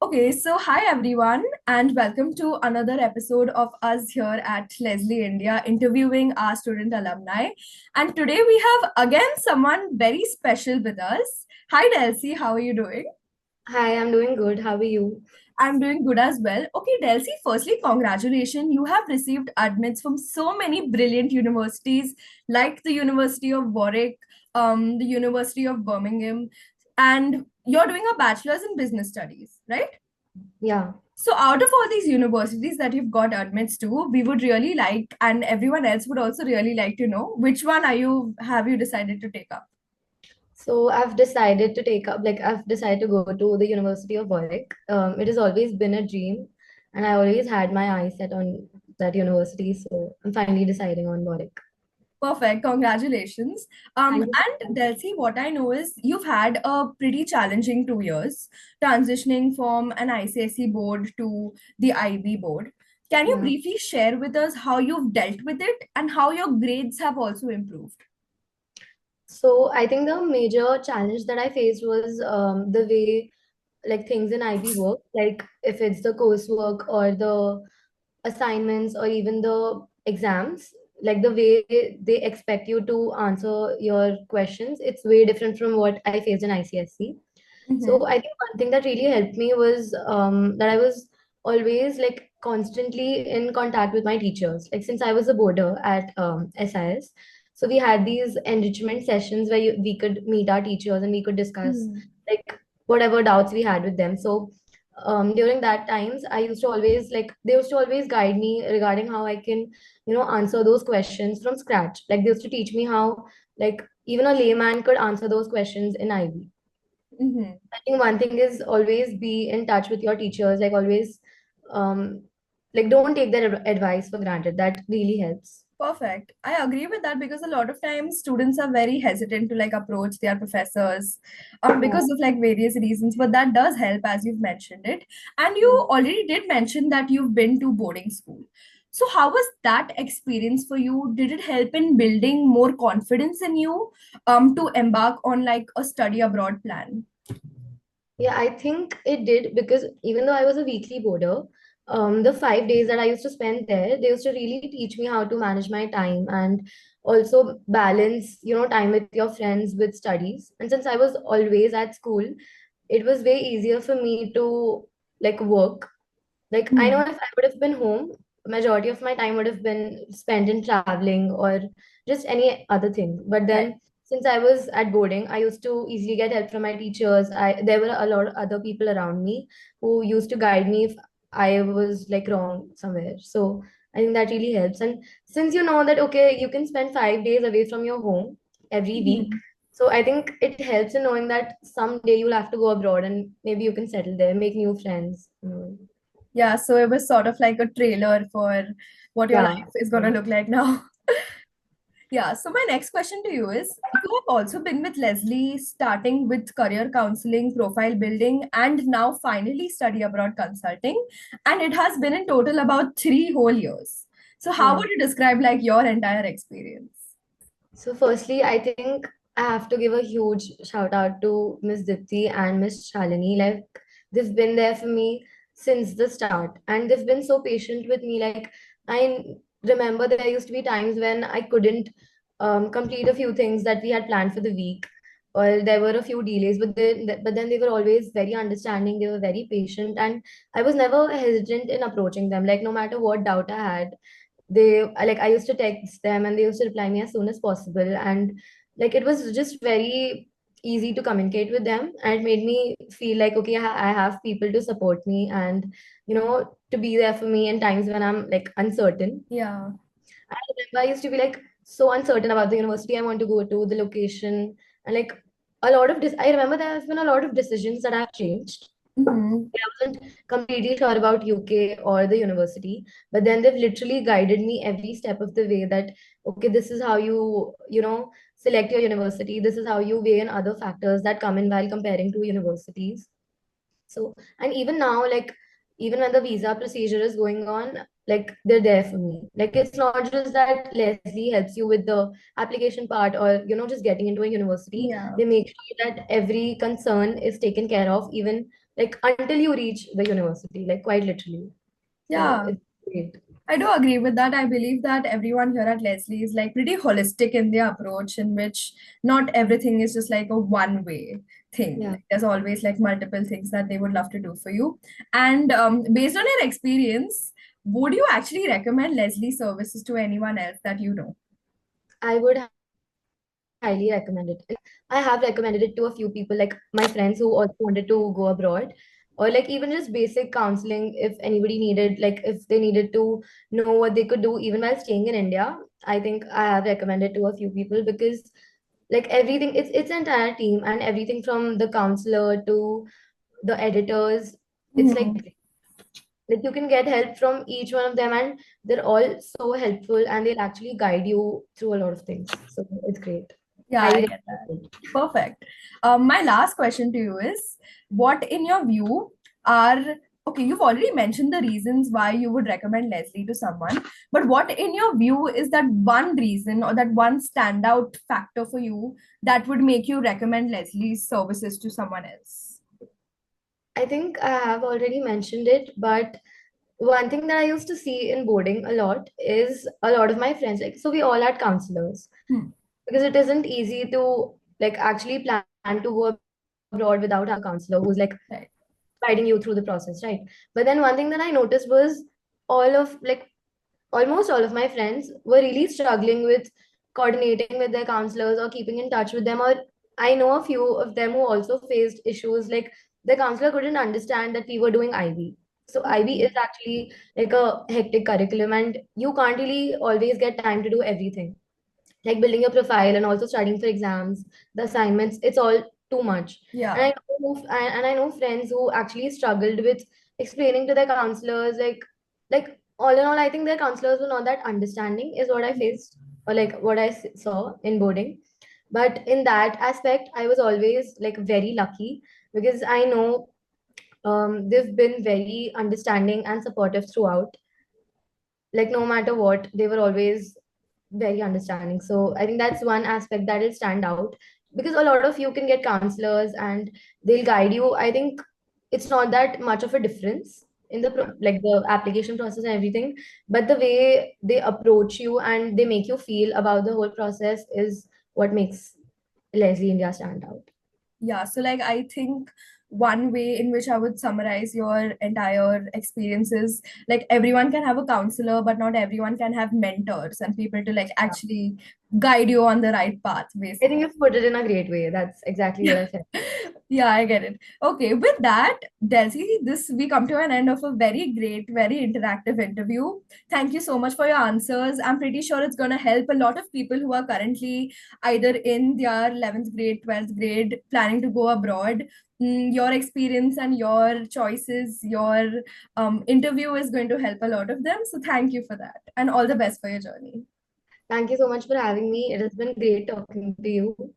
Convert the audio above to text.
Okay, so hi everyone, and welcome to another episode of us here at Leslie India interviewing our student alumni. And today we have again someone very special with us. Hi Delcy, how are you doing? Hi, I'm doing good. How are you? I'm doing good as well. Okay, Delcy, firstly, congratulations. You have received admits from so many brilliant universities like the University of Warwick, the University of Birmingham, and you're doing a bachelor's in business studies, right? Yeah. So, out of all these universities that you've got admits to, we would really like, and everyone else would also really like to know which one have you decided to take up? So I've decided to go to the University of Warwick. It has always been a dream, and I always had my eyes set on that university. So I'm finally deciding on Warwick. Perfect, congratulations. Thank you. And Delcy, what I know is you've had a pretty challenging 2 years transitioning from an ICSE board to the IB board. Can you Yeah. briefly share with us how you've dealt with it and how your grades have also improved? So I think the major challenge that I faced was the way things in IB work, like if it's the coursework or the assignments or even the exams, like the way they expect you to answer your questions, it's way different from what I faced in ICSE. So Mm-hmm. I think one thing that really helped me was that I was always like constantly in contact with my teachers. Like since I was a boarder at SIS, so we had these enrichment sessions where we could meet our teachers and we could discuss like whatever doubts we had with them. So during that times, I used to always like they used to always guide me regarding how I can, answer those questions from scratch. Like they used to teach me how like even a layman could answer those questions in IB. Mm-hmm. I think one thing is always be in touch with your teachers, like always, um, like don't take their advice for granted. That really helps. Perfect. I agree with that because a lot of times students are very hesitant to like approach their professors Yeah, because of like various reasons, but that does help as you've mentioned it. And you yeah. already did mention that you've been to boarding school. So how was that experience for you? Did it help in building more confidence in you to embark on like a study abroad plan? Yeah, I think it did because even though I was a weekly boarder, the 5 days that I used to spend there, they used to really teach me how to manage my time and also balance, time with your friends with studies. And since I was always at school, it was way easier for me to like work. Like I know Hmm. if I would have been home, majority of my time would have been spent in traveling or just any other thing. But Right. then since I was at boarding, I used to easily get help from my teachers. There were a lot of other people around me who used to guide me if I was like wrong somewhere. So I think that really helps. And since you know that okay, you can spend 5 days away from your home every week. Mhm. So I think it helps in knowing that someday you'll have to go abroad and maybe you can settle there, make new friends. Yeah, so it was sort of like a trailer for what your Yeah. life is going to look like now. Yeah, so my next question to you is you have also been with Leslie, starting with career counseling, profile building, and now finally study abroad consulting. And it has been in total about 3 whole years. So, how Yeah. would you describe like your entire experience? So firstly, I think I have to give a huge shout out to Miss Dipti and Miss Shalini. Like they've been there for me since the start, and they've been so patient with me. Like I remember there used to be times when I couldn't complete a few things that we had planned for the week, or there were a few delays. But then they were always very understanding. They were very patient, and I was never hesitant in approaching them. Like no matter what doubt I had, I used to text them and they used to reply me as soon as possible, and like it was just very easy to communicate with them, and it made me feel like okay, I have people to support me and to be there for me in times when I'm like uncertain. Yeah. I remember I used to be like so uncertain about the university I want to go to, the location, and like I remember there has been a lot of decisions that I've changed. Hmm. I wasn't completely sure about UK or the university, but then they've literally guided me every step of the way that, okay, this is how select your university. This is how you weigh in other factors that come in while comparing two universities. So, and even now, like, even when the visa procedure is going on, like, they're there for me. Like, it's not just that Leslie helps you with the application part or, just getting into a university. Yeah. They make sure that every concern is taken care of, even like until you reach the university, like quite literally. So Yeah, it's great. I do agree with that. I believe that everyone here at Leslie is like pretty holistic in their approach, in which not everything is just like a one way thing. Yeah. Like, there's always like multiple things that they would love to do for you. And based on your experience, would you actually recommend Leslie services to anyone else that you know? I would highly recommend it. And I have recommended it to a few people, like my friends who also wanted to go abroad, or like even just basic counseling if anybody needed, like if they needed to know what they could do even while staying in India. I think I have recommended to a few people because like everything, it's an entire team and everything from the counselor to the editors. It's Hmm. like you can get help from each one of them, and they're all so helpful and they'll actually guide you through a lot of things. So it's great. Yeah, I Highly get that. recommended. Perfect. My last question to you is, what in your view are, okay, you've already mentioned the reasons why you would recommend Leslie to someone, but what in your view is that one reason or that one standout factor for you that would make you recommend Leslie's services to someone else? I think I have already mentioned it, but one thing that I used to see in boarding a lot is a lot of my friends, like, so we all had counselors Hmm. because it isn't easy to like actually plan to go abroad without having a counselor who's like Right. guiding you through the process, right? But then one thing that I noticed was all of like almost all of my friends were really struggling with coordinating with their counselors or keeping in touch with them. Or I know a few of them who also faced issues like the counselor couldn't understand that we were doing IB. So IB is actually like a hectic curriculum, and you can't really always get time to do everything, like building your profile and also studying for exams, the assignments. It's all too much. And Yeah. I know friends who actually struggled with explaining to their counselors, like all in all, I think their counselors were not that understanding, is what I faced, or like what I saw in boarding. But in that aspect, I was always like very lucky because I know they've been very understanding and supportive throughout. Like no matter what, they were always very understanding. So I think that's one aspect that will stand out, because a lot of you can get counselors and they'll guide you. I think it's not that much of a difference in the like the application process and everything, but the way they approach you and they make you feel about the whole process is what makes Leslie India stand out. Yeah, so like I think one way in which I would summarize your entire experiences, like everyone can have a counselor, but not everyone can have mentors and people to like Yeah. actually guide you on the right path, I think basically. you've put it in a great way. That's exactly what I felt. Yeah, I get it. Okay, with that, Delcy, this we come to an end of a very great, very interactive interview. Thank you so much for your answers. I'm pretty sure it's going to help a lot of people who are currently either in their 11th grade, 12th grade, planning to go abroad. Your experience and your choices, your interview is going to help a lot of them. So thank you for that, and all the best for your journey. Thank you so much for having me. It has been great talking to you.